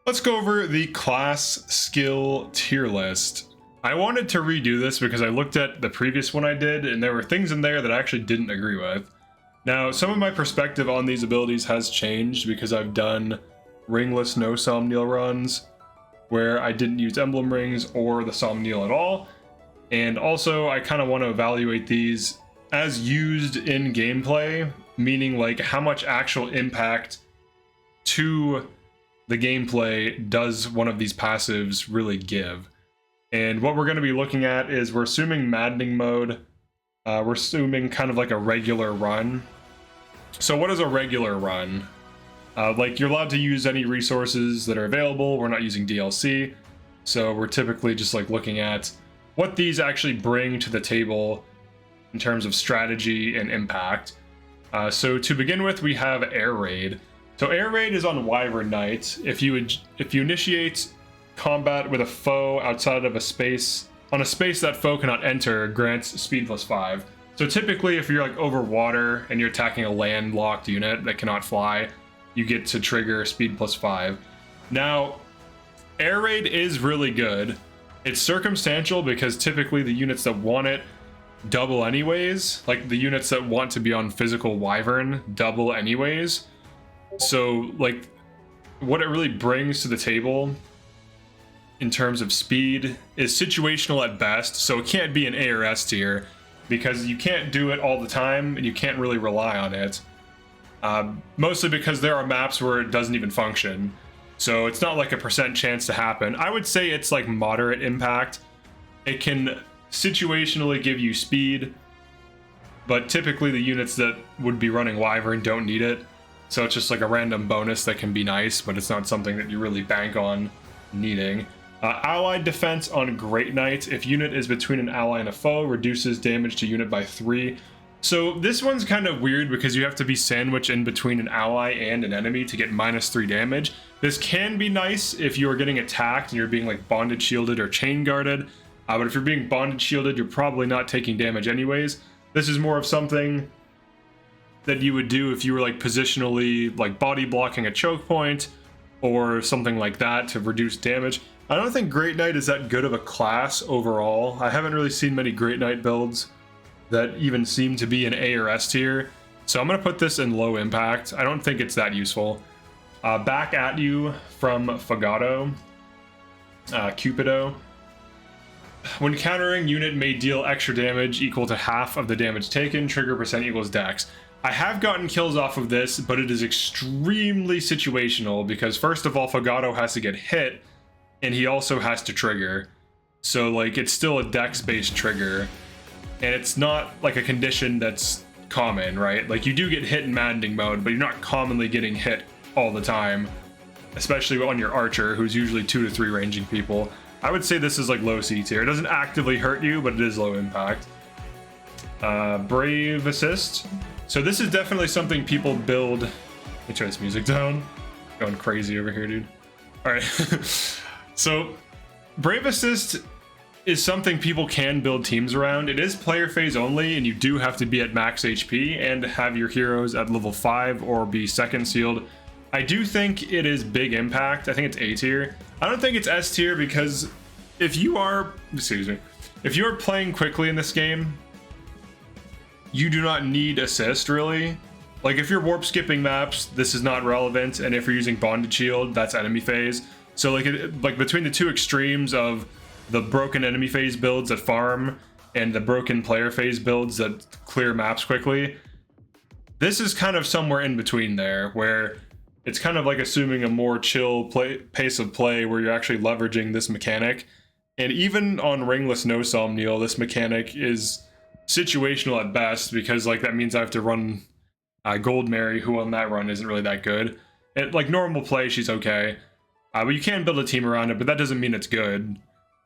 Let's go over the class skill tier list. I wanted to redo this because I looked at the previous one I did and there were things in there that I actually didn't agree with. Now, some of my perspective on these abilities has changed because I've done ringless no Somniel runs where I didn't use emblem rings or the Somniel at all. And also I kind of want to evaluate these as used in gameplay, meaning like how much actual impact to the gameplay does one of these passives really give. And what we're going to be looking at is we're assuming Maddening mode. We're assuming kind of like a regular run. So what is a regular run? Like you're allowed to use any resources that are available. We're not using DLC. So we're typically just like looking at what these actually bring to the table in terms of strategy and impact. So to begin with, we have Air Raid. So Air Raid is on Wyvern Knight. If you initiate combat with a foe outside of a space, on a space that foe cannot enter, grants speed +5. So typically if you're like over water and you're attacking a landlocked unit that cannot fly, you get to trigger speed +5. Now, Air Raid is really good. It's circumstantial because typically the units that want it double anyways. Like the units that want to be on physical Wyvern double anyways. So like what it really brings to the table in terms of speed is situational at best. So it can't be an A or S tier because you can't do it all the time and you can't really rely on it. Mostly because there are maps where it doesn't even function. So it's not like a % chance to happen. I would say it's like moderate impact. It can situationally give you speed, but typically the units that would be running Wyvern don't need it. So it's just like a random bonus that can be nice, but it's not something that you really bank on needing. Allied defense on Great Knight. If unit is between an ally and a foe, reduces damage to unit by 3. So this one's kind of weird because you have to be sandwiched in between an ally and an enemy to get -3 damage. This can be nice if you are getting attacked and you're being like bonded shielded or chain guarded. But if you're being bonded shielded, you're probably not taking damage anyways. This is more of something that you would do if you were like positionally like body blocking a choke point or something like that to reduce damage. I don't think Great Knight is that good of a class overall. I haven't really seen many Great Knight builds that even seem to be an A or S tier. So I'm going to put this in low impact. I don't think it's that useful. Back at you from Fagato, Cupido. When countering, unit may deal extra damage equal to half of the damage taken. Trigger % equals dex. I have gotten kills off of this, but it is extremely situational because first of all, Fagato has to get hit and he also has to trigger. So like it's still a dex-based trigger and it's not like a condition that's common, right? Like you do get hit in Maddening mode, but you're not commonly getting hit all the time, especially on your archer, who's usually 2 to 3 ranging people. I would say this is like low C tier. It doesn't actively hurt you, but it is low impact. Brave Assist. So this is definitely something people build. Let me turn this music down. Going crazy over here, dude. All right. So Brave Assist is something people can build teams around. It is player phase only, and you do have to be at max HP and have your heroes at level 5 or be second sealed. I do think it is big impact. I think it's A tier. I don't think it's S tier because if you are, if you are playing quickly in this game, you do not need assist really. Like if you're warp skipping maps, this is not relevant, and if you're using bonded shield, that's enemy phase. So like between the two extremes of the broken enemy phase builds that farm and the broken player phase builds that clear maps quickly, this is kind of somewhere in between there, where it's kind of like assuming a more chill pace of play where you're actually leveraging this mechanic. And even on ringless no Somniel, this mechanic is situational at best because like that means I have to run Gold Mary, who on that run isn't really that good. Like normal play, she's okay. But you can build a team around it, but that doesn't mean it's good.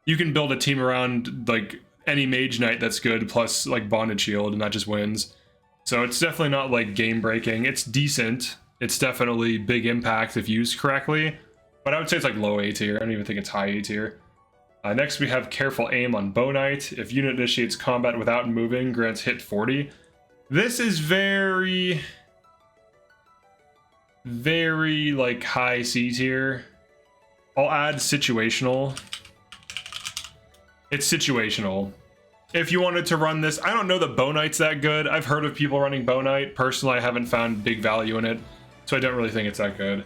You can build a team around like any Mage Knight that's good plus like Bonded Shield and that just wins. So it's definitely not like game breaking. It's decent. It's definitely big impact if used correctly, but I would say it's like low A tier. I don't even think it's high A tier. Next we have Careful Aim on Bow Knight. If unit initiates combat without moving, grants hit 40. This is very like high C tier. I'll add situational. It's situational. If you wanted to run this, I don't know that Bow Knight's that good. I've heard of people running Bow Knight. Personally, I haven't found big value in it, so I don't really think it's that good.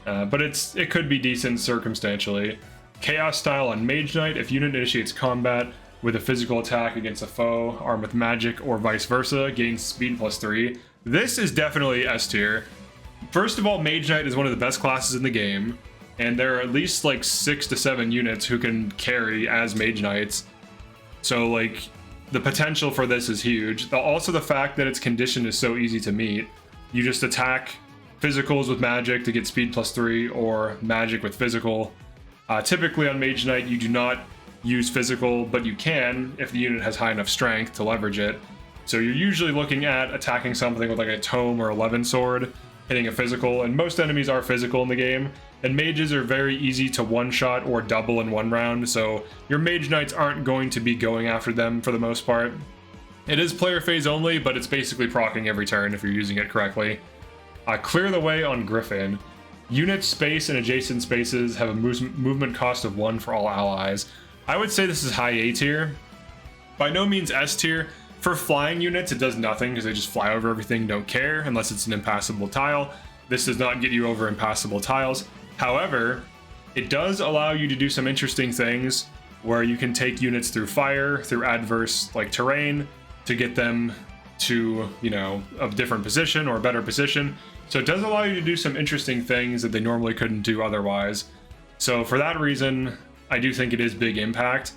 But it could be decent circumstantially. Chaos style on Mage Knight. If unit initiates combat with a physical attack against a foe armed with magic or vice versa, gains speed +3. This is definitely S tier. First of all, Mage Knight is one of the best classes in the game, and there are at least like 6 to 7 units who can carry as Mage Knights. So like the potential for this is huge. Also the fact that its condition is so easy to meet. You just attack physicals with magic to get speed +3 or magic with physical. Typically on Mage Knight you do not use physical, but you can if the unit has high enough strength to leverage it. So you're usually looking at attacking something with like a tome or 11 sword, hitting a physical, and most enemies are physical in the game, and mages are very easy to one-shot or double in one round, so your Mage Knights aren't going to be going after them for the most part. It is player phase only, but it's basically proccing every turn if you're using it correctly. Clear the way on Griffin. Unit space and adjacent spaces have a movement cost of 1 for all allies. I would say this is high A tier. By no means S tier. For flying units, it does nothing because they just fly over everything, don't care, unless it's an impassable tile. This does not get you over impassable tiles. However, it does allow you to do some interesting things where you can take units through fire, through adverse like terrain, to get them to, you know, a different position or a better position. So it does allow you to do some interesting things that they normally couldn't do otherwise. So for that reason, I do think it is big impact.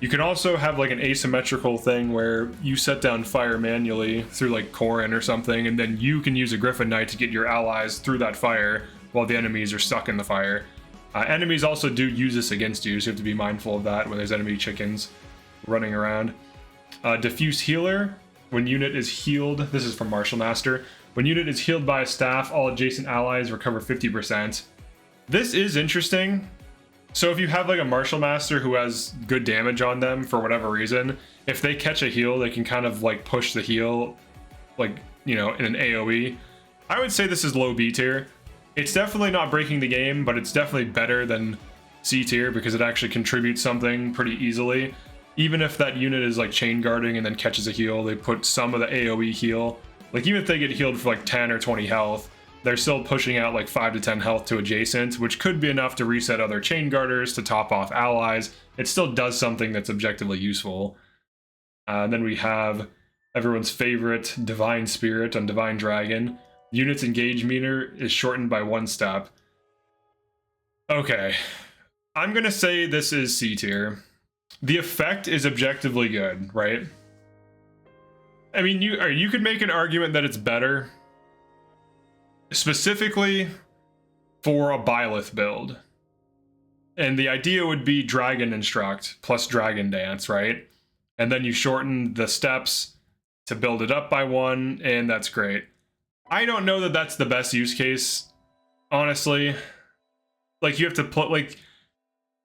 You can also have like an asymmetrical thing where you set down fire manually through like Corrin or something, and then you can use a Griffin Knight to get your allies through that fire while the enemies are stuck in the fire. Enemies also do use this against you, so you have to be mindful of that when there's enemy chickens running around. Diffuse Healer. When unit is healed, this is from Martial Master. When unit is healed by a staff, all adjacent allies recover 50%. This is interesting. So if you have like a Martial Master who has good damage on them for whatever reason, if they catch a heal, they can kind of like push the heal, like, you know, in an AoE. I would say this is low B tier. It's definitely not breaking the game, but it's definitely better than C tier because it actually contributes something pretty easily. Even if that unit is like chain guarding and then catches a heal, they put some of the AoE heal. Like even if they get healed for like 10 or 20 health, they're still pushing out like 5 to 10 health to adjacent, which could be enough to reset other chain guarders to top off allies. It still does something that's objectively useful. Then we have everyone's favorite Divine Spirit on Divine Dragon. Unit's engage meter is shortened by 1 step. Okay, I'm gonna say this is C tier. The effect is objectively good, right? I mean, you could make an argument that it's better, specifically for a Byleth build. And the idea would be Dragon Instruct plus Dragon Dance, right? And then you shorten the steps to build it up by 1, and that's great. I don't know that that's the best use case, honestly. Like, you have to put, like,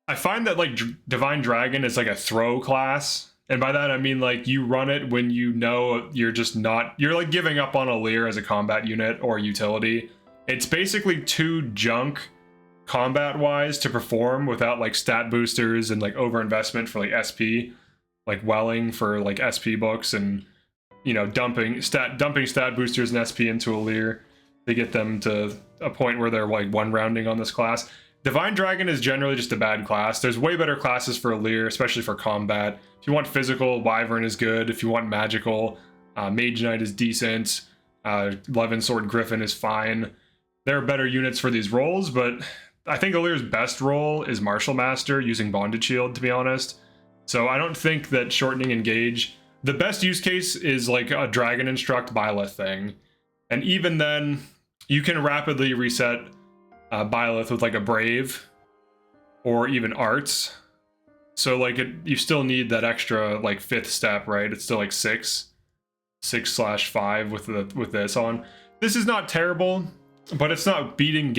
I find that, like, Divine Dragon is like a throw class. And by that, I mean, like, you run it when you know you're just not, you're like giving up on a Leer as a combat unit or utility. It's basically too junk combat-wise to perform without, like, stat boosters and, like, overinvestment for, like, SP. Like, Welling for, like, SP books and, you know, dumping stat boosters and SP into a Leer to get them to a point where they're, like, one-rounding on this class. Divine Dragon is generally just a bad class. There's way better classes for a Leer, especially for combat. If you want physical, Wyvern is good. If you want magical, Mage Knight is decent. 11 Sword Griffin is fine. There are better units for these roles, but I think a Leer's best role is Martial Master using Bondage Shield, to be honest. So I don't think that shortening Engage... The best use case is like a Dragon Instruct Byleth thing. And even then, you can rapidly reset Byleth with like a Brave or even Arts. So like you still need that extra like 5th step, right? It's still like 6/5 with this on. This is not terrible, but it's not beating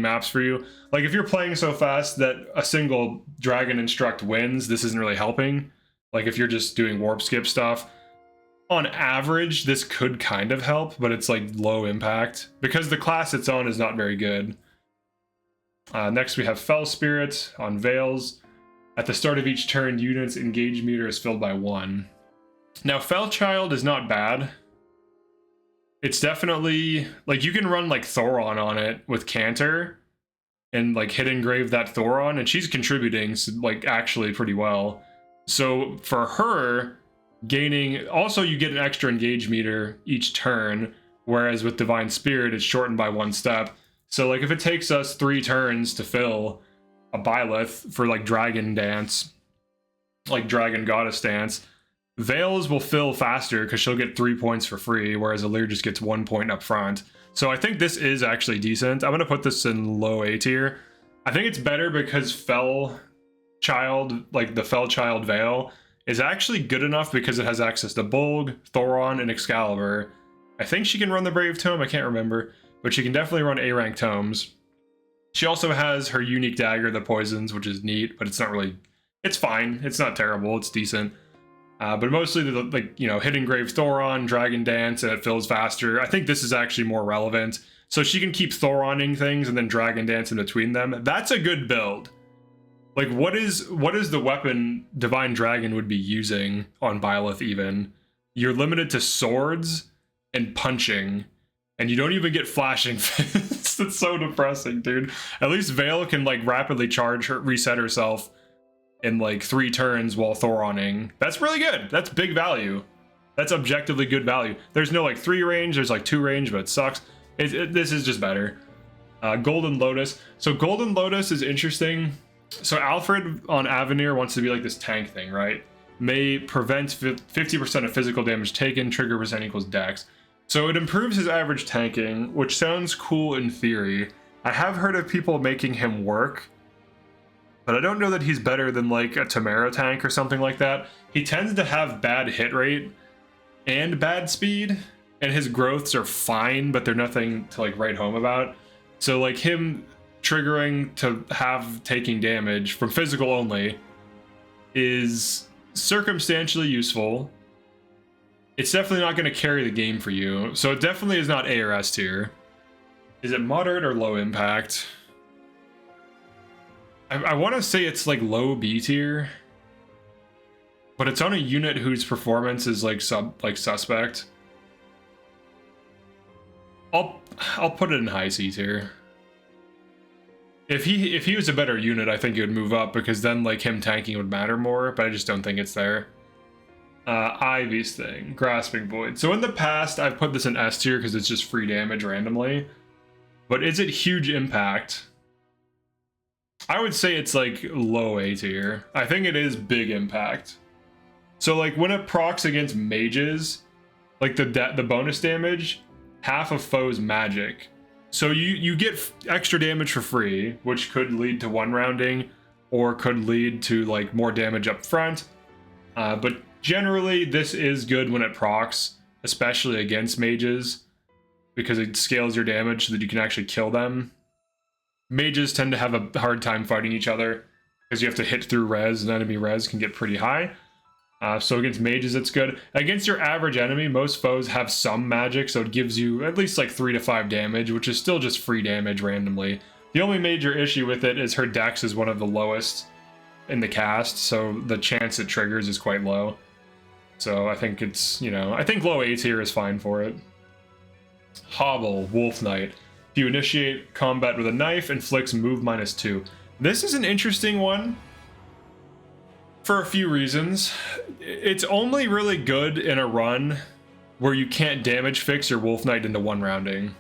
maps for you. Like if you're playing so fast that a single Dragon Instruct wins, this isn't really helping. Like if you're just doing warp skip stuff, on average this could kind of help, but it's like low impact because the class it's on is not very good. Next we have Fell Spirit on Veils. At the start of each turn, units' engage meter is filled by 1. Now, Fell Child is not bad. It's definitely, like, you can run, like, Thoron on it with Cantor and, like, hit engrave that Thoron, and she's contributing, like, actually pretty well. So, for her, gaining, also you get an extra engage meter each turn, whereas with Divine Spirit, it's shortened by 1 step. So, like, if it takes us 3 turns to fill a Byleth for, like, Dragon Dance, like Dragon Goddess Dance, Veils will fill faster because she'll get 3 points for free, whereas Alir just gets 1 point up front. So I think this is actually decent. I'm going to put this in low A tier. I think it's better because Fell Child, like the Fell Child Veil, is actually good enough because it has access to Bolg, Thoron, and Excalibur. I think she can run the Brave Tome, I can't remember, but she can definitely run A-rank tomes. She also has her unique dagger that poisons, which is neat, but it's not really, it's fine. It's not terrible, it's decent. But mostly, like, you know, hit engrave Thoron, Dragon Dance, and it fills faster. I think this is actually more relevant. So she can keep Thoroning things and then Dragon Dance in between them. That's a good build. Like, what is the weapon Divine Dragon would be using on Byleth even? You're limited to swords and punching, and you don't even get flashing fists. It's so depressing, dude. At least Veil can, like, rapidly charge her, reset herself in like 3 turns while Thoroning. That's really good. That's big value. That's objectively good value. There's no like 3 range, there's like 2 range, but it sucks. This is just better. Golden Lotus. So Golden Lotus is interesting. So Alfred on Avenir wants to be like this tank thing, right? May prevent 50% of physical damage taken, trigger percent equals dex. So it improves his average tanking, which sounds cool in theory. I have heard of people making him work, but I don't know that he's better than like a Tamara tank or something like that. He tends to have bad hit rate and bad speed, and his growths are fine, but they're nothing to like write home about. So like him triggering to have taking damage from physical only is circumstantially useful. It's definitely not going to carry the game for you. So it definitely is not A or S tier. Is it moderate or low impact? I want to say it's like low B tier, but it's on a unit whose performance is like suspect. I'll put it in high C tier. If he was a better unit, I think it would move up because then like him tanking would matter more, but I just don't think it's there. Ivy's thing, Grasping Void. So in the past, I've put this in S tier because it's just free damage randomly. But is it huge impact? I would say it's like low A tier. I think it is big impact. So like when it procs against mages, like the bonus damage, half of foe's magic. So you get extra damage for free, which could lead to 1 rounding, or could lead to like more damage up front. But generally, this is good when it procs, especially against mages, because it scales your damage so that you can actually kill them. Mages tend to have a hard time fighting each other because you have to hit through res, and enemy res can get pretty high. So against mages, it's good. Against your average enemy, most foes have some magic, so it gives you at least like 3 to 5 damage, which is still just free damage randomly. The only major issue with it is her dex is one of the lowest in the cast, so the chance it triggers is quite low. So I think it's, you know, I think low A tier is fine for it. Hobble, Wolf Knight. If you initiate combat with a knife, inflicts move -2. This is an interesting one for a few reasons. It's only really good in a run where you can't damage fix your Wolf Knight into 1 rounding.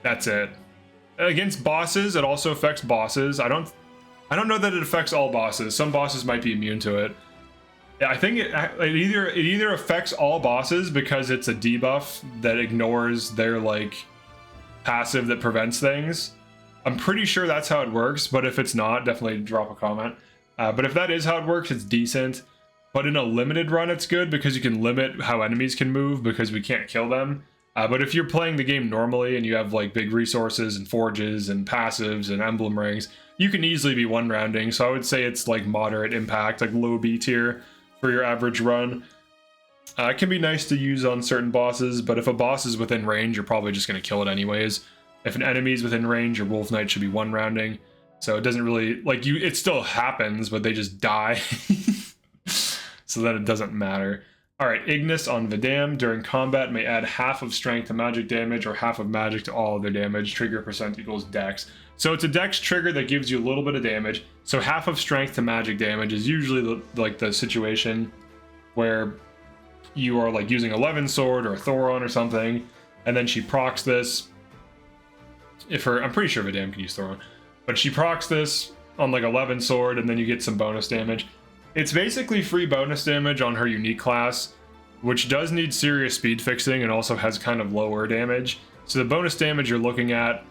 That's it. Against bosses, it also affects bosses. I don't know that it affects all bosses. Some bosses might be immune to it. I think it either affects all bosses because it's a debuff that ignores their like passive that prevents things. I'm pretty sure that's how it works, but if it's not, definitely drop a comment. But if that is how it works, it's decent. But in a limited run, it's good because you can limit how enemies can move because we can't kill them. But if you're playing the game normally and you have like big resources and forges and passives and emblem rings, you can easily be 1 rounding. So I would say it's like moderate impact, like low B tier for your average run. It can be nice to use on certain bosses, but if a boss is within range, you're probably just going to kill it anyways. If an enemy is within range, your Wolf Knight should be one rounding. So it doesn't really, like, it still happens, but they just die. So then it doesn't matter. All right, Ignis on Vidam. During combat, may add half of strength to magic damage or half of magic to all of their damage. Trigger percent equals dex. So it's a dex trigger that gives you a little bit of damage. So half of strength to magic damage is usually like the situation where you are like using a Levin sword or a Thoron or something, and then she procs this. I'm pretty sure Vidam can use Thoron, but she procs this on like a Levin sword, and then you get some bonus damage. It's basically free bonus damage on her unique class, which does need serious speed fixing and also has kind of lower damage. So the bonus damage you're looking at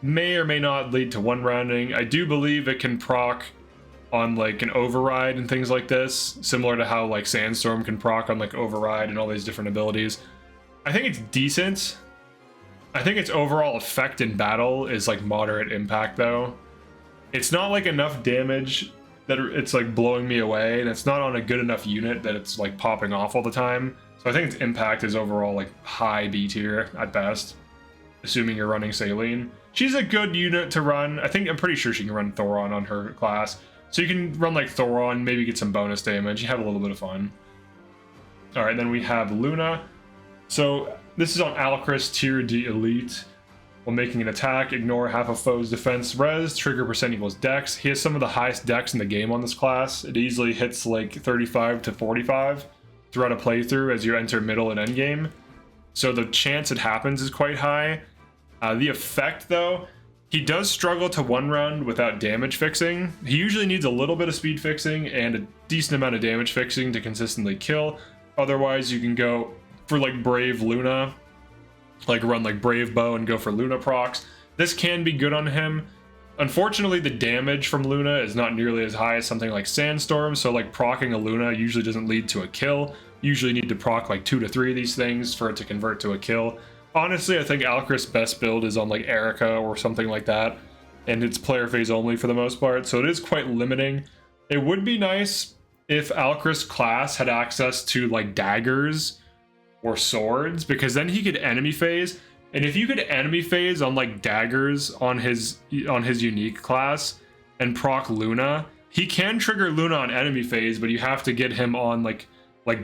may or may not lead to one rounding. I do believe it can proc on like an override and things like this, similar to how like Sandstorm can proc on like override and all these different abilities. I think it's decent. I think its overall effect in battle is like moderate impact though. It's not like enough damage that it's like blowing me away, and it's not on a good enough unit that it's like popping off all the time. So I think its impact is overall like high B tier at best, assuming you're running Saline. She's a good unit to run. I'm pretty sure she can run Thoron on her class. So you can run like Thoron, maybe get some bonus damage. You have a little bit of fun. All right, then we have Luna. So this is on Alchris, tier D elite. While making an attack, ignore half a foe's defense res, trigger percent equals dex. He has some of the highest dex in the game on this class. It easily hits like 35 to 45 throughout a playthrough as you enter middle and endgame. So the chance it happens is quite high. The effect though, he does struggle to one round without damage fixing. He usually needs a little bit of speed fixing and a decent amount of damage fixing to consistently kill. Otherwise, you can go for like Brave Luna, like run like Brave Bow and go for Luna procs. This can be good on him. Unfortunately, the damage from Luna is not nearly as high as something like Sandstorm, so like proccing a Luna usually doesn't lead to a kill. You usually need to proc like 2 to 3 of these things for it to convert to a kill. Honestly, I think Alchris' best build is on like Erica or something like that, and it's player phase only for the most part, so it is quite limiting. It would be nice if Alchris' class had access to like daggers or swords, because then he could enemy phase, and if you could enemy phase on like daggers on his unique class and proc Luna, he can trigger Luna on enemy phase, but you have to get him on like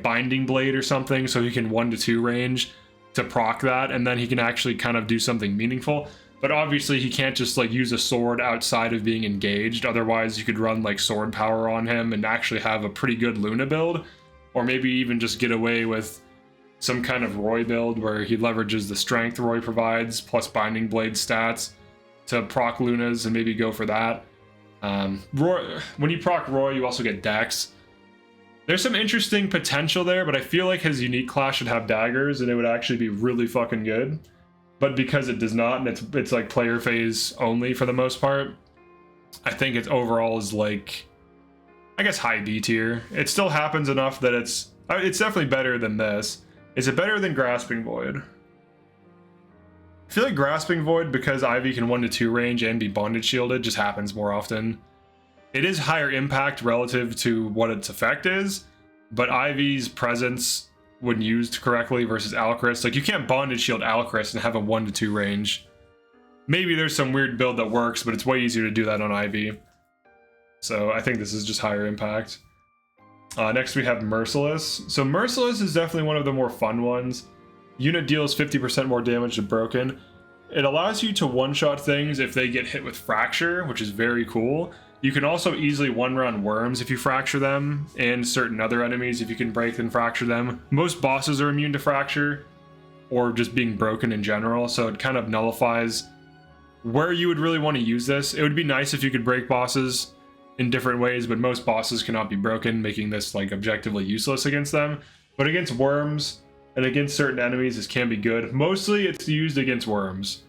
Binding Blade or something so he can 1 to 2 range to proc that, and then he can actually kind of do something meaningful. But obviously he can't just like use a sword outside of being engaged, otherwise you could run like sword power on him and actually have a pretty good Luna build, or maybe even just get away with some kind of Roy build where he leverages the strength Roy provides plus Binding Blade stats to proc Lunas and maybe go for that. Roy, when you proc Roy, you also get Dex. There's some interesting potential there, but I feel like his unique class should have daggers and it would actually be really fucking good. But because it does not, and it's like player phase only for the most part, I think its overall is like, I guess, high B tier. It still happens enough that it's definitely better than this. Is it better than Grasping Void? I feel like Grasping Void, because Ivy can 1 to 2 range and be bondage shielded, just happens more often. It is higher impact relative to what its effect is, but Ivy's presence, when used correctly versus Alchris, like you can't bondage shield Alchris and have a 1 to 2 range. Maybe there's some weird build that works, but it's way easier to do that on Ivy. So I think this is just higher impact. Next we have Merciless. So Merciless is definitely one of the more fun ones. Unit deals 50% more damage to Broken. It allows you to one-shot things if they get hit with Fracture, which is very cool. You can also easily one-round Worms if you fracture them, and certain other enemies if you can break and fracture them. Most bosses are immune to Fracture, or just being broken in general, so it kind of nullifies where you would really want to use this. It would be nice if you could break bosses in different ways, but most bosses cannot be broken, making this like objectively useless against them. But against Worms and against certain enemies, this can be good. Mostly it's used against Worms.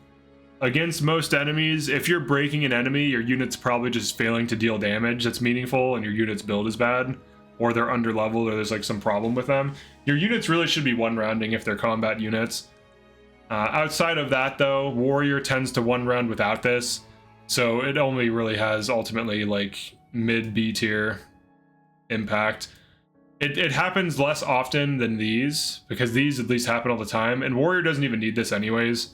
Against most enemies, if you're breaking an enemy, your unit's probably just failing to deal damage that's meaningful and your unit's build is bad, or they're under leveled or there's like some problem with them. Your units really should be one rounding if they're combat units. Outside of that though, Warrior tends to one round without this, so it only really has ultimately like mid B tier impact. It happens less often than these, because these at least happen all the time, and Warrior doesn't even need this anyways.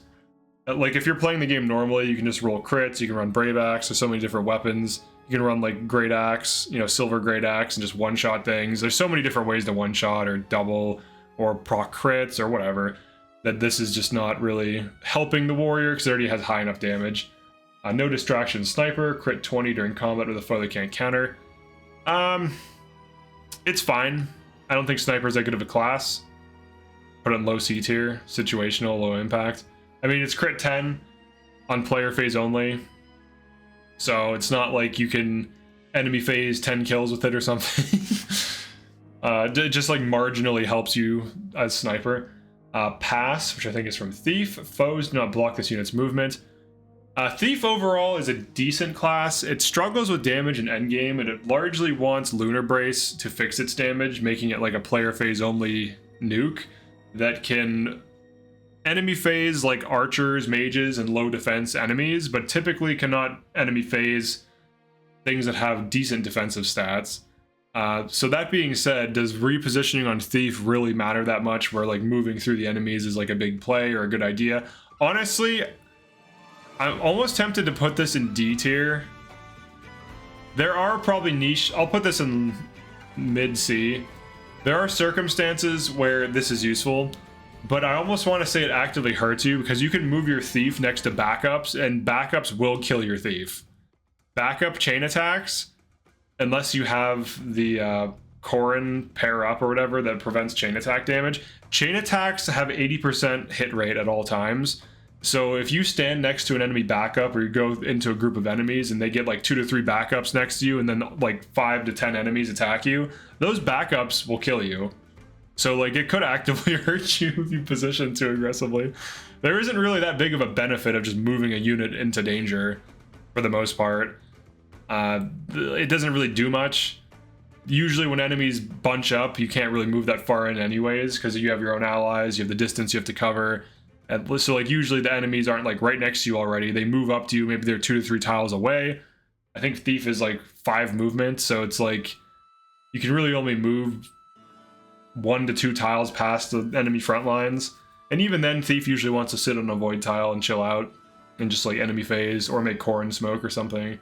Like if you're playing the game normally, you can just roll crits, you can run Brave Axe, there's so many different weapons. You can run like Great Axe, you know, Silver Great Axe, and just one-shot things. There's so many different ways to one-shot or double or proc crits or whatever, that this is just not really helping the warrior because it already has high enough damage. No distraction sniper, crit 20 during combat with a foe they can't counter. It's fine. I don't think sniper is that good of a class. Put it in low C tier, situational, low impact. I mean, it's crit 10 on player phase only. So it's not like you can enemy phase 10 kills with it or something. It just like marginally helps you as sniper. Pass, which I think is from Thief. Foes do not block this unit's movement. Thief overall is a decent class. It struggles with damage in endgame, and it largely wants Lunar Brace to fix its damage, making it like a player phase only nuke that can enemy phase like archers, mages, and low defense enemies, but typically cannot enemy phase things that have decent defensive stats. So that being said, does repositioning on Thief really matter that much, where like moving through the enemies is like a big play or a good idea? Honestly, I'm almost tempted to put this in D tier. There are probably niche, I'll put this in mid C. There are circumstances where this is useful, but I almost want to say it actively hurts you because you can move your Thief next to backups, and backups will kill your Thief. Backup chain attacks, unless you have the Corrin pair up or whatever that prevents chain attack damage. Chain attacks have 80% hit rate at all times. So if you stand next to an enemy backup, or you go into a group of enemies and they get like 2 to 3 backups next to you, and then like 5 to 10 enemies attack you, those backups will kill you. So like it could actively hurt you if you position too aggressively. There isn't really that big of a benefit of just moving a unit into danger for the most part. It doesn't really do much. Usually when enemies bunch up, you can't really move that far in anyways, because you have your own allies, you have the distance you have to cover. And so like usually the enemies aren't like right next to you already. They move up to you, maybe they're 2 to 3 tiles away. I think Thief is like 5 movement, so it's like you can really only move 1 to 2 tiles past the enemy front lines. And even then, Thief usually wants to sit on a void tile and chill out and just like enemy phase or make Corrin smoke or something.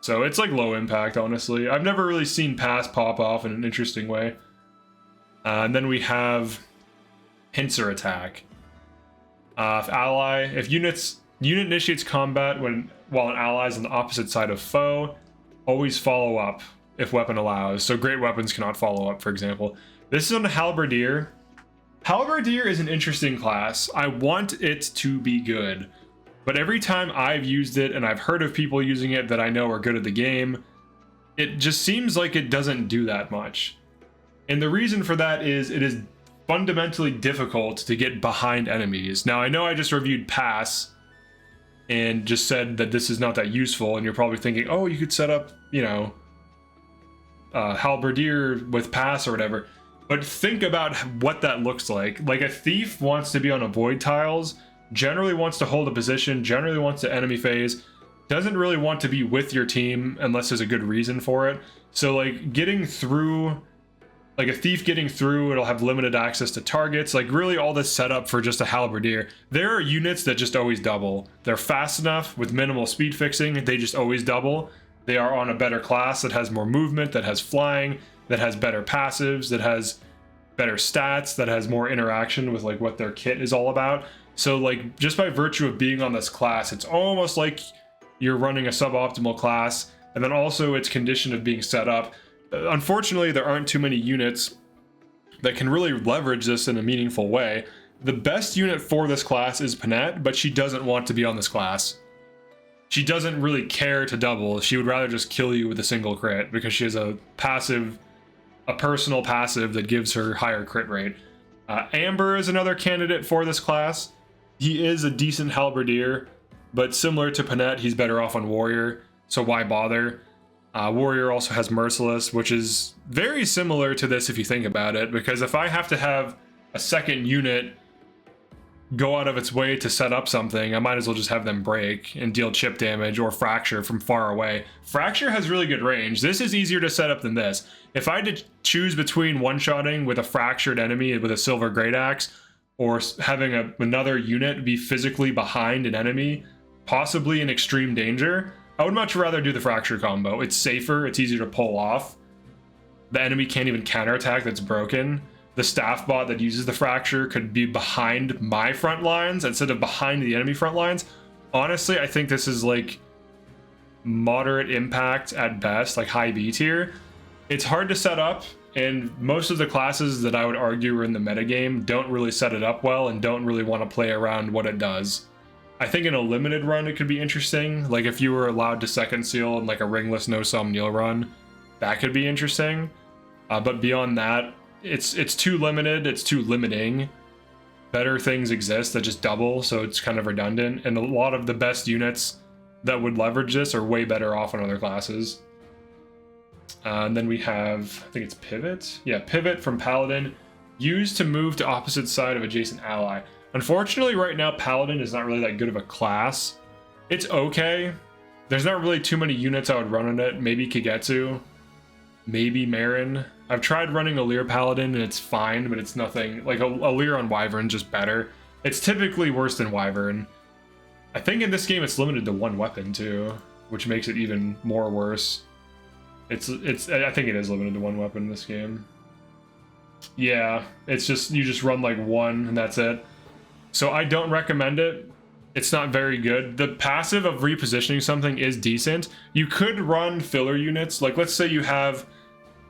So it's like low impact, honestly. I've never really seen Pass pop off in an interesting way. And then we have Pincer Attack. If unit initiates combat while an ally is on the opposite side of foe, always follow up if weapon allows. So great weapons cannot follow up, for example. This is on the Halberdier. Halberdier is an interesting class. I want it to be good, but every time I've used it and I've heard of people using it that I know are good at the game, it just seems like it doesn't do that much. And the reason for that is it is fundamentally difficult to get behind enemies. Now, I know I just reviewed Pass and just said that this is not that useful, and you're probably thinking, oh, you could set up, you know, Halberdier with Pass or whatever. But think about what that looks like. Like a Thief wants to be on avoid tiles, generally wants to hold a position, generally wants to enemy phase, doesn't really want to be with your team unless there's a good reason for it. So like getting through, like a Thief getting through, it'll have limited access to targets, like really all this setup for just a Halberdier. There are units that just always double. They're fast enough with minimal speed fixing, they just always double. They are on a better class that has more movement, that has flying, that has better passives, that has better stats, that has more interaction with like what their kit is all about. So like just by virtue of being on this class, it's almost like you're running a suboptimal class, and then also its condition of being set up. Unfortunately, there aren't too many units that can really leverage this in a meaningful way. The best unit for this class is Panette, but she doesn't want to be on this class. She doesn't really care to double. She would rather just kill you with a single crit because she has a passive, a personal passive that gives her higher crit rate. Amber is another candidate for this class. He is a decent Halberdier, but similar to Panette, he's better off on Warrior, so why bother? Warrior also has Merciless, which is very similar to this if you think about it, because if I have to have a second unit go out of its way to set up something, I might as well just have them break and deal chip damage or fracture from far away. Fracture has really good range. This is easier to set up than this. If I had to choose between one-shotting with a fractured enemy with a Silver Great Axe or having another unit be physically behind an enemy, possibly in extreme danger, I would much rather do the Fracture combo. It's safer, it's easier to pull off. The enemy can't even counterattack that's broken. The staff bot that uses the Fracture could be behind my front lines instead of behind the enemy front lines. Honestly, I think this is like moderate impact at best, like high B tier. It's hard to set up, and most of the classes that I would argue are in the metagame don't really set it up well and don't really want to play around what it does. I think in a limited run it could be interesting, like if you were allowed to second seal in like a ringless no somniel run, that could be interesting. But beyond that, it's too limited, it's too limiting. Better things exist that just double, so it's kind of redundant, and a lot of the best units that would leverage this are way better off on other classes. And then we have, I think it's Pivot. Yeah, Pivot from Paladin. Used to move to opposite side of adjacent ally. Unfortunately, right now, Paladin is not really that good of a class. It's okay. There's not really too many units I would run on it. Maybe Kagetsu. Maybe Marin. I've tried running a Leer Paladin and it's fine, but it's nothing. Like a Leer on Wyvern's just better. It's typically worse than Wyvern. I think in this game it's limited to one weapon too, which makes it even more worse. I think it is limited to one weapon in this game. Yeah, it's just, you just run like one and that's it. So I don't recommend it. It's not very good. The passive of repositioning something is decent. You could run filler units. Like let's say you have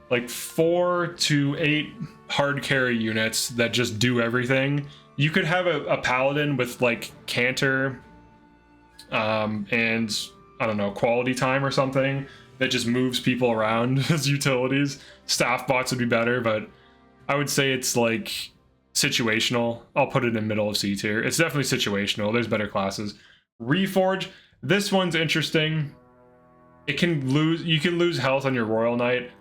like 4 to 8 hard carry units that just do everything. You could have a paladin with like canter and I don't know, quality time or something that just moves people around as utilities. Staff bots would be better, but I would say it's like situational. I'll put it in middle of C tier. It's definitely situational. There's better classes. Reforge, this one's interesting. You can lose health on your Royal Knight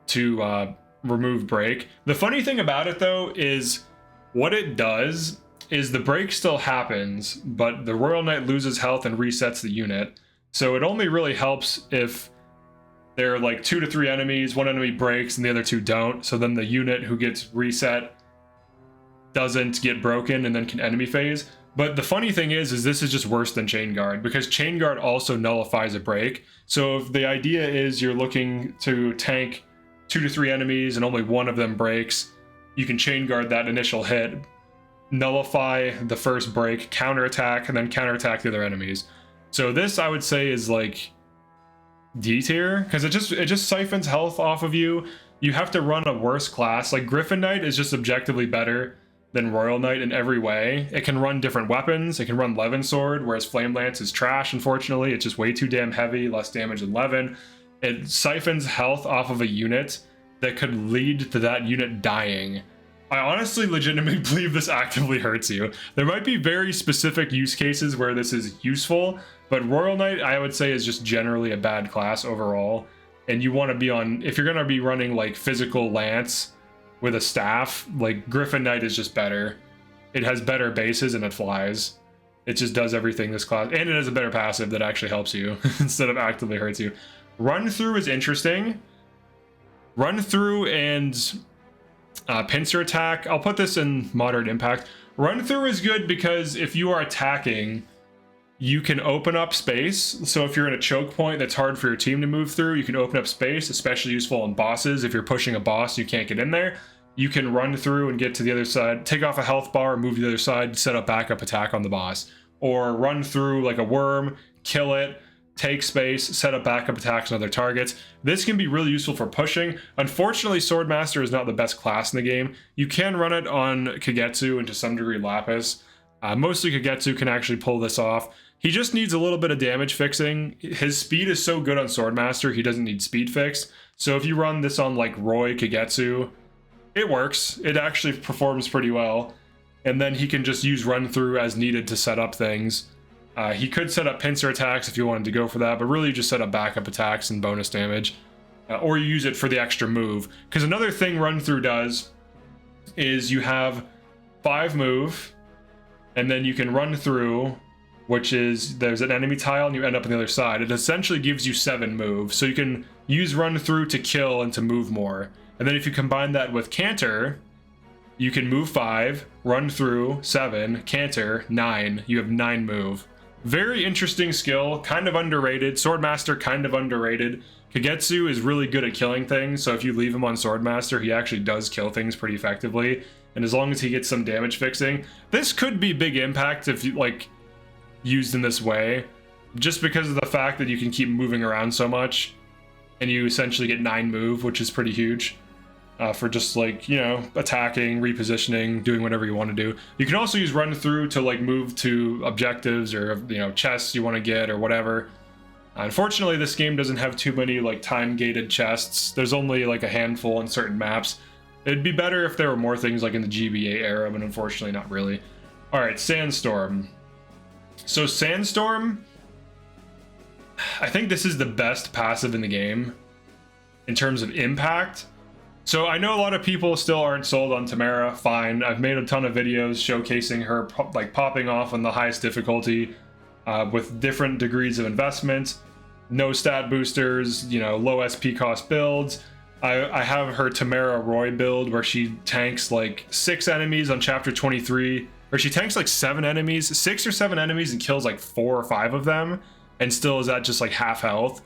to remove break. The funny thing about it though is what it does is the break still happens, but the Royal Knight loses health and resets the unit. So it only really helps if there are like 2 to 3 enemies, one enemy breaks and the other 2 don't. So then the unit who gets reset doesn't get broken and then can enemy phase. But the funny thing is this is just worse than Chain Guard, because Chain Guard also nullifies a break. So if the idea is you're looking to tank 2 to 3 enemies and only one of them breaks, you can Chain Guard that initial hit, nullify the first break, counterattack, and then counterattack the other enemies. So this I would say is like D tier, because it just siphons health off of you. You have to run a worse class. Like Griffin Knight is just objectively better than Royal Knight in every way. It can run different weapons. It can run Levin Sword, whereas Flame Lance is trash, unfortunately. It's just way too damn heavy, less damage than Levin. It siphons health off of a unit that could lead to that unit dying. I honestly legitimately believe this actively hurts you. There might be very specific use cases where this is useful, but Royal Knight I would say is just generally a bad class overall. And you want to be on, if you're going to be running like physical lance with a staff, like Griffin Knight is just better. It has better bases and it flies. It just does everything this class, and it has a better passive that actually helps you instead of actively hurts you. Run through is interesting. Run through and pincer attack, I'll put this in moderate impact. Run through is good because if you are attacking, you can open up space. So if you're in a choke point that's hard for your team to move through, you can open up space, especially useful on bosses. If you're pushing a boss, you can't get in there. You can run through and get to the other side, take off a health bar, move to the other side, set up backup attack on the boss. Or run through like a worm, kill it, take space, set up backup attacks on other targets. This can be really useful for pushing. Unfortunately, Swordmaster is not the best class in the game. You can run it on Kagetsu and to some degree Lapis. Mostly Kagetsu can actually pull this off. He just needs a little bit of damage fixing. His speed is so good on Swordmaster, he doesn't need speed fix. So if you run this on like Roy Kagetsu, it works. It actually performs pretty well. And then he can just use run through as needed to set up things. He could set up pincer attacks if you wanted to go for that, but really you just set up backup attacks and bonus damage. Or you use it for the extra move. Because another thing run through does is you have 5 move, and then you can run through, which is there's an enemy tile and you end up on the other side. It essentially gives you 7 move. So you can use run through to kill and to move more. And then if you combine that with canter, You can move 5, run through 7, canter 9. You have 9 move. Very interesting skill, kind of underrated. Swordmaster, kind of underrated. Kagetsu is really good at killing things, so if you leave him on Swordmaster, he actually does kill things pretty effectively. And as long as he gets some damage fixing, this could be big impact if you like used in this way, just because of the fact that you can keep moving around so much, and you essentially get 9 move, which is pretty huge. For just like, you know, attacking, repositioning, doing whatever you want to do. You can also use run through to like move to objectives or, you know, chests you want to get or whatever. Unfortunately, this game doesn't have too many like time gated chests. There's only like a handful in certain maps. It'd be better if there were more things like in the GBA era, but unfortunately not really. All right, Sandstorm. So Sandstorm, I think this is the best passive in the game in terms of impact. So I know a lot of people still aren't sold on Tamara. Fine, I've made a ton of videos showcasing her like popping off on the highest difficulty with different degrees of investment, no stat boosters, you know, low SP cost builds. I have her Tamara Roy build where she tanks like 6 enemies on chapter 23, or she tanks like 7 enemies, 6 or 7 enemies, and kills like 4 or 5 of them, and still is at just like half health.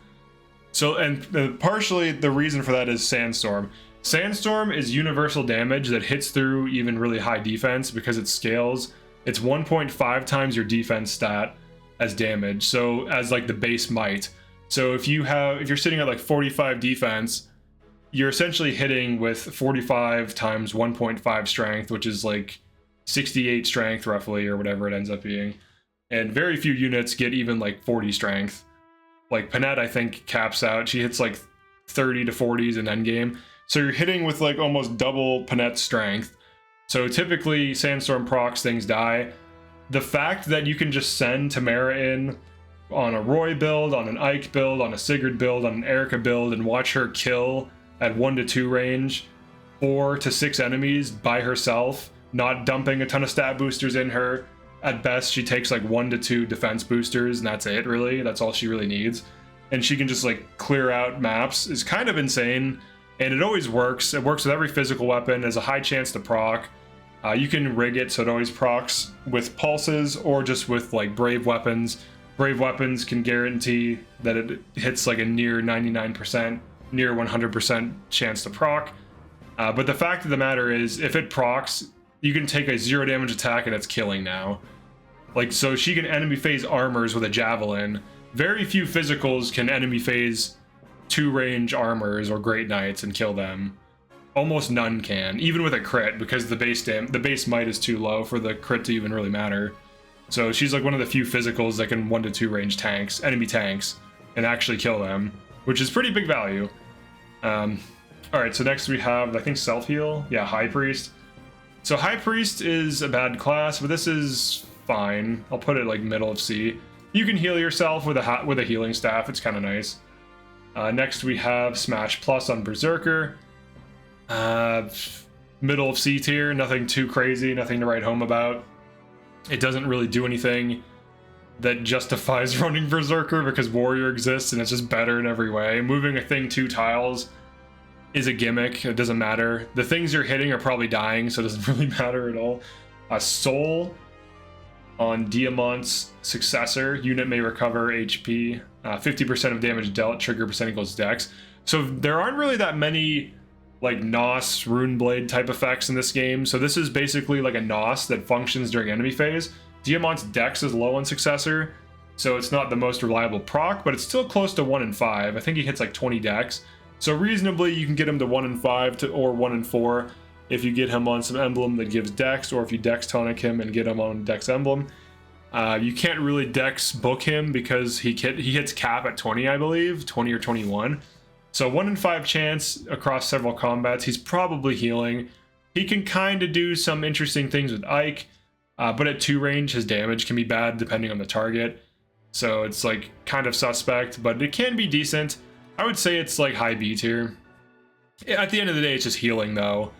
So, and partially the reason for that is Sandstorm. Sandstorm is universal damage that hits through even really high defense because it scales. It's 1.5 times your defense stat as damage, so as like the base might. So if you're sitting at like 45 defense, you're essentially hitting with 45 times 1.5 strength, which is like 68 strength roughly, or whatever it ends up being. And very few units get even like 40 strength. Like Panette, I think, caps out. She hits like 30 to 40s in endgame. So you're hitting with like almost double Panette's strength. So typically Sandstorm procs, things die. The fact that you can just send Tamara in on a Roy build, on an Ike build, on a Sigurd build, on an Erica build, and watch her kill at 1 to 2 range 4 to 6 enemies by herself, not dumping a ton of stat boosters in her. At best, she takes like 1 to 2 defense boosters, and that's it, really. That's all she really needs. And she can just like clear out maps. Is kind of insane. And it always works. It works with every physical weapon. There's a high chance to proc. You can rig it so it always procs with pulses or just with like brave weapons. Brave weapons can guarantee that it hits like a near 99%, near 100% chance to proc. But the fact of the matter is, if it procs, you can take a 0 damage attack and it's killing now. Like, so she can enemy phase armors with a javelin. Very few physicals can enemy phase 2 range armors or great knights and kill them. Almost none can, even with a crit, because the base might is too low for the crit to even really matter. So she's like one of the few physicals that can 1 to 2 range tanks, enemy tanks, and actually kill them, which is pretty big value. Alright, so next we have, I think, Self-Heal? Yeah, High Priest. So High Priest is a bad class, but this is fine. I'll put it like middle of C. You can heal yourself with a healing staff, it's kind of nice. Next we have Smash Plus on Berserker. Middle of C tier, nothing too crazy, nothing to write home about. It doesn't really do anything that justifies running Berserker because Warrior exists and it's just better in every way. Moving a thing 2 tiles is a gimmick, it doesn't matter. The things you're hitting are probably dying, so it doesn't really matter at all. Soul on Diamant's Successor. Unit may recover HP. 50% of damage dealt, trigger percent equals dex. So there aren't really that many like NOS, Runeblade type effects in this game. So this is basically like a NOS that functions during enemy phase. Diamant's dex is low on Successor, so it's not the most reliable proc, but it's still close to 1 in 5. I think he hits like 20 dex. So reasonably you can get him to 1 in 5 or 1 in 4 if you get him on some emblem that gives dex, or if you dex tonic him and get him on dex emblem. You can't really dex book him because he hits cap at 20, I believe, 20 or 21. So 1 in 5 chance across several combats. He's probably healing. He can kind of do some interesting things with Ike, but at 2 range his damage can be bad depending on the target. So it's like kind of suspect, but it can be decent. I would say it's like high B tier. At the end of the day, it's just healing though.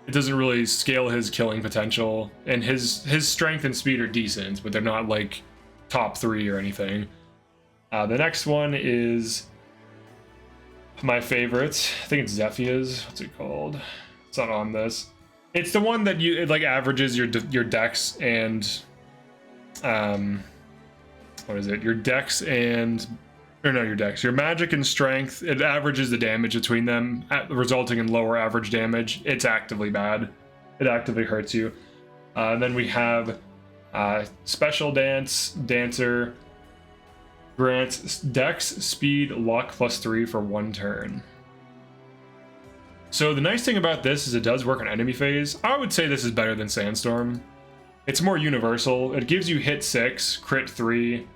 It doesn't really scale his killing potential, and his strength and speed are decent, but they're not like top 3 or anything. The next one is my favorite. I think it's Zephia's. What's it called? It's not on this. It's the one that it like averages your dex and what is it? Your dex and your magic and strength. It averages the damage between them, resulting in lower average damage. It's actively bad. It actively hurts you. Then we have special dancer grants dex, speed, luck +3 for 1 turn. So the nice thing about this is it does work on enemy phase. I would say this is better than Sandstorm. It's more universal. It gives you hit 6, crit 3.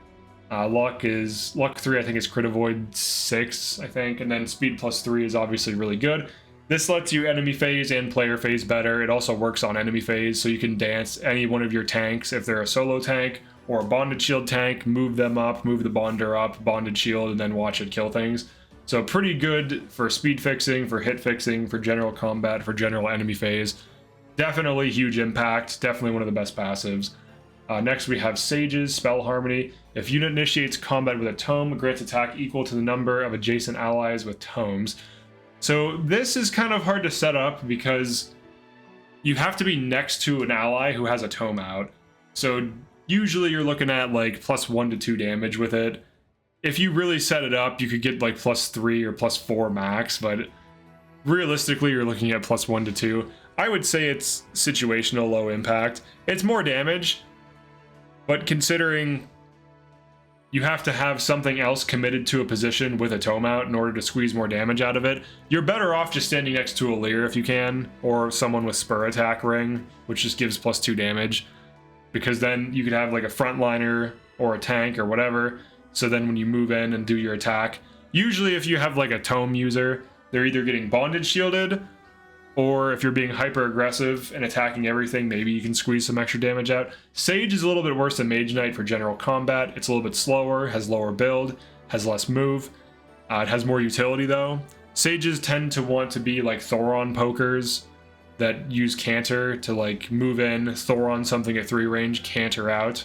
Luck 3, I think is crit avoid 6, I think, and then speed +3 is obviously really good. This lets you enemy phase and player phase better. It also works on enemy phase, so you can dance any one of your tanks if they're a solo tank or a bonded shield tank, move them up, move the bonder up, bonded shield, and then watch it kill things. So pretty good for speed fixing, for hit fixing, for general combat, for general enemy phase. Definitely huge impact, definitely one of the best passives. Next we have Sage's Spell Harmony. If unit initiates combat with a tome, grants attack equal to the number of adjacent allies with tomes. So this is kind of hard to set up because you have to be next to an ally who has a tome out. So usually you're looking at like +1 to 2 damage with it. If you really set it up, you could get like +3 or +4 max, but realistically you're looking at +1 to 2. I would say it's situational low impact. It's more damage, but considering you have to have something else committed to a position with a tome out in order to squeeze more damage out of it, you're better off just standing next to a Leer if you can, or someone with spur attack ring, which just gives +2 damage, because then you could have like a frontliner or a tank or whatever, so then when you move in and do your attack, usually if you have like a tome user, they're either getting bonded shielded, or if you're being hyper aggressive and attacking everything, maybe you can squeeze some extra damage out. Sage is a little bit worse than Mage Knight for general combat. It's a little bit slower, has lower build, has less move. It has more utility though. Sages tend to want to be like Thoron pokers that use canter to like move in, Thoron something at 3 range, canter out,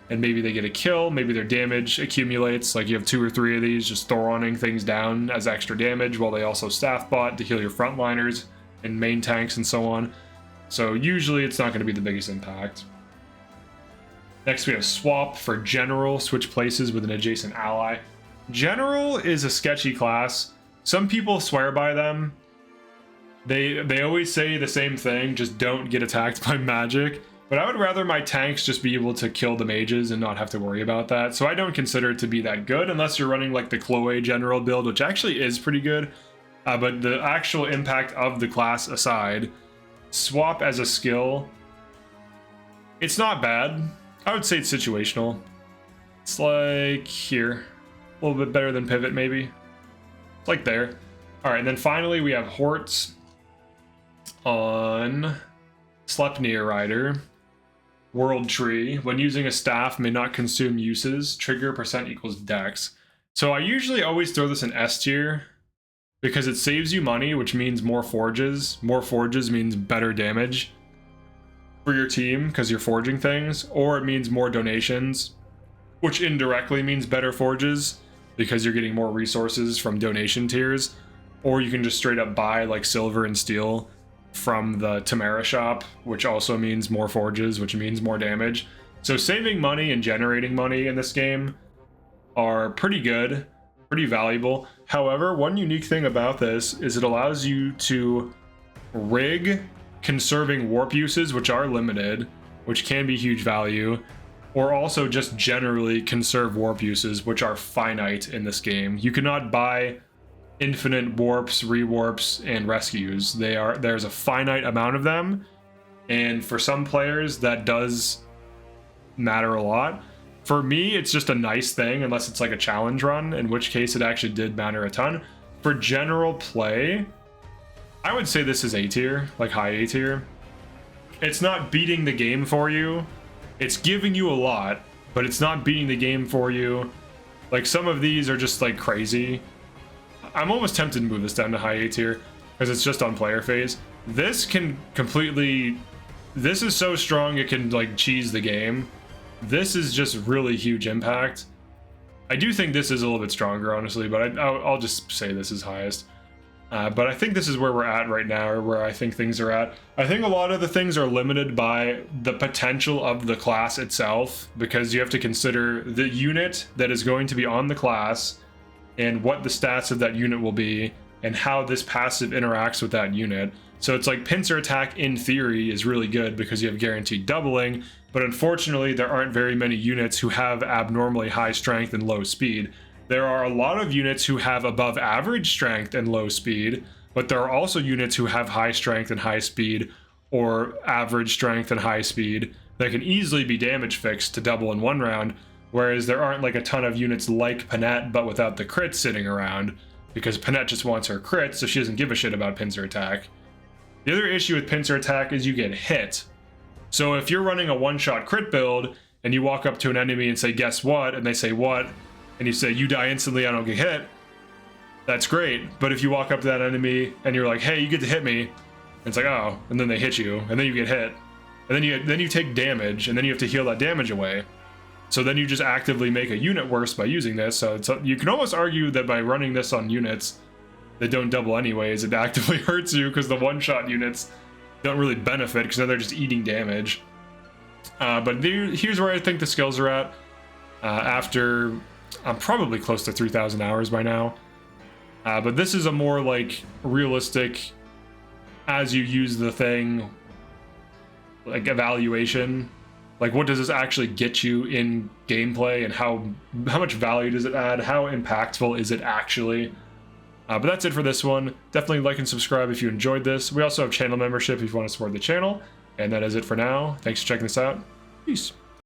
and maybe they get a kill, maybe their damage accumulates, like you have 2 or 3 of these just Thoroning things down as extra damage while they also staff bot to heal your frontliners and main tanks and so on. So usually it's not going to be the biggest impact. Next we have Swap for General, switch places with an adjacent ally. General is a sketchy class. Some people swear by them. They always say the same thing, just don't get attacked by magic. But I would rather my tanks just be able to kill the mages and not have to worry about that. So I don't consider it to be that good unless you're running like the Chloe General build, which actually is pretty good. But the actual impact of the class aside, Swap as a skill, it's not bad. I would say it's situational. It's like here, a little bit better than Pivot maybe. It's like there. All right, and then finally we have Horts on Sleipnir Rider. World Tree. When using a staff, may not consume uses. Trigger % equals dex. So I usually always throw this in S tier, because it saves you money, which means more forges. More forges means better damage for your team because you're forging things, or it means more donations, which indirectly means better forges because you're getting more resources from donation tiers, or you can just straight up buy like silver and steel from the Tamara shop, which also means more forges, which means more damage. So saving money and generating money in this game are pretty good, pretty valuable. However, one unique thing about this is it allows you to rig conserving warp uses, which are limited, which can be huge value, or also just generally conserve warp uses, which are finite in this game. You cannot buy infinite warps, rewarps, and rescues. There's a finite amount of them, and for some players that does matter a lot. For me, it's just a nice thing, unless it's like a challenge run, in which case it actually did matter a ton. For general play, I would say this is A tier, like high A tier. It's not beating the game for you. It's giving you a lot, but it's not beating the game for you. Like some of these are just like crazy. I'm almost tempted to move this down to high A tier because it's just on player phase. This can completely, this is so strong it can like cheese the game. This is just really huge impact. I do think this is a little bit stronger, honestly, but I'll just say this is highest. But I think this is where we're at right now, or where I think things are at. I think a lot of the things are limited by the potential of the class itself, because you have to consider the unit that is going to be on the class and what the stats of that unit will be and how this passive interacts with that unit. So it's like pincer attack in theory is really good because you have guaranteed doubling, but unfortunately there aren't very many units who have abnormally high strength and low speed. There are a lot of units who have above average strength and low speed, but there are also units who have high strength and high speed, or average strength and high speed, that can easily be damage fixed to double in one round, whereas there aren't like a ton of units like Panette but without the crit sitting around, because Panette just wants her crit, so she doesn't give a shit about pincer attack. The other issue with pincer attack is you get hit. So if you're running a one-shot crit build and you walk up to an enemy and say, guess what? And they say, what? And you say, you die instantly, I don't get hit. That's great. But if you walk up to that enemy and you're like, hey, you get to hit me. And it's like, oh, and then they hit you, and then you get hit. And then you take damage, and then you have to heal that damage away. So then you just actively make a unit worse by using this. So you can almost argue that by running this on units that don't double anyways, it actively hurts you, because the one-shot units don't really benefit, because now they're just eating damage. But here's where I think the skills are at. After, I'm probably close to 3,000 hours by now. But this is a more like realistic, as you use the thing, like evaluation. Like, what does this actually get you in gameplay, and how much value does it add? How impactful is it actually? But that's it for this one. Definitely like and subscribe if you enjoyed this. We also have channel membership if you want to support the channel. And that is it for now. Thanks for checking this out. Peace.